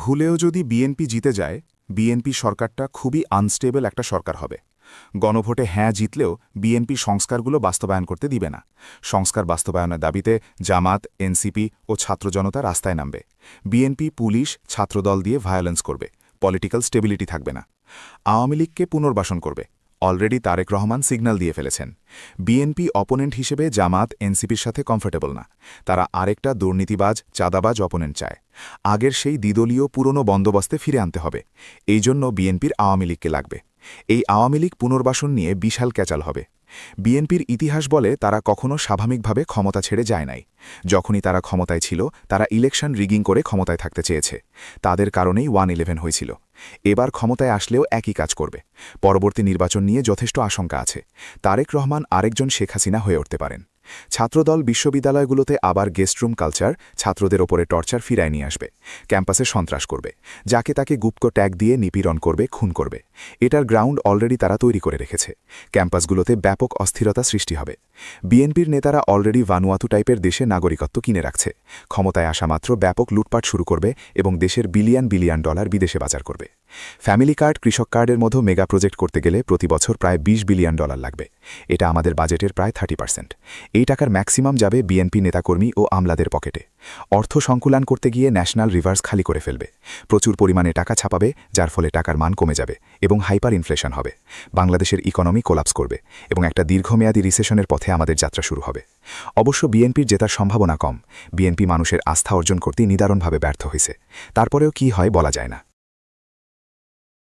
ভুলেও যদি বিএনপি জিতে যায়, বিএনপি সরকারটা খুবই আনস্টেবল একটা সরকার হবে। গণভোটে হ্যাঁ জিতলেও বিএনপি সংস্কারগুলো বাস্তবায়ন করতে দিবে না। সংস্কার বাস্তবায়নের দাবিতে জামাত, এনসিপি ও ছাত্র জনতা রাস্তায় নামবে। বিএনপি পুলিশ, ছাত্রদল দিয়ে ভায়োলেন্স করবে। পলিটিক্যাল স্টেবিলিটি থাকবে না। আওয়ামী লীগকে পুনর্বাসন করবে। অলরেডি তারেক রহমান সিগন্যাল দিয়ে ফেলেছেন। বিএনপি অপোনেন্ট হিসেবে জামাত, এনসিপির সাথে কমফোর্টেবল না। তারা আরেকটা দুর্নীতিবাজ, চাঁদাবাজ অপোনেন্ট চায়। আগের সেই দ্বিদলীয় পুরনো বন্দোবস্তে ফিরে আনতে হবে। এই জন্য বিএনপির আওয়ামী লীগকে লাগবে। এই আওয়ামী লীগ পুনর্বাসন নিয়ে বিশাল ক্যাচাল হবে। বিএনপির ইতিহাস বলে তারা কখনো স্বাভাবিকভাবে ক্ষমতা ছেড়ে যায় নাই। যখনই তারা ক্ষমতায় ছিল, তারা ইলেকশন রিগিং করে ক্ষমতায় থাকতে চেয়েছে। তাদের কারণেই 1-11 হয়েছিল। এবার ক্ষমতায় আসলেও একই কাজ করবে। পরবর্তী নির্বাচন নিয়ে যথেষ্ট আশঙ্কা আছে। তারেক রহমান আরেকজন শেখ হাসিনা হয়ে উঠতে পারেন। ছাত্রদল বিশ্ববিদ্যালয়গুলোতে আবার গেস্টরুম কালচার, ছাত্রদের ওপরে টর্চার ফিরায় নিয়ে আসবে। ক্যাম্পাসে সন্ত্রাস করবে। যাকে তাকে গুপ্ত ট্যাগ দিয়ে নিপীড়ন করবে, খুন করবে। এটার গ্রাউন্ড অলরেডি তারা তৈরি করে রেখেছে। ক্যাম্পাসগুলোতে ব্যাপক অস্থিরতা সৃষ্টি হবে। বিএনপির নেতারা অলরেডি ভানুয়াতু টাইপের দেশে নাগরিকত্ব কিনে রাখছে। ক্ষমতায় আসা মাত্র ব্যাপক লুটপাট শুরু করবে এবং দেশের বিলিয়ন বিলিয়ন ডলার বিদেশে পাচার করবে। ফ্যামিলি কার্ড, কৃষক কার্ডের মতো মেগা প্রজেক্ট করতে গেলে প্রতি বছর প্রায় 20 বিলিয়ন ডলার লাগবে। এটা আমাদের বাজেটের প্রায় 30%। এই টাকার ম্যাক্সিমাম যাবে বিএনপি নেতাকর্মী ও আমলাদের পকেটে। অর্থ সংকুলান করতে গিয়ে ন্যাশনাল রিভার্স খালি করে ফেলবে। প্রচুর পরিমাণে টাকা ছাপাবে, যার ফলে টাকার মান কমে যাবে এবং হাইপার ইনফ্লেশন হবে। বাংলাদেশের ইকোনমি কোলাপস করবে এবং একটা দীর্ঘমেয়াদী রিসেশনের পথে আমাদের যাত্রা শুরু হবে। অবশ্য বিএনপির জেতার সম্ভাবনা কম। বিএনপি মানুষের আস্থা অর্জন করতে নিদারুণভাবে ব্যর্থ হয়েছে। তারপরেও কি হয় বলা যায় না।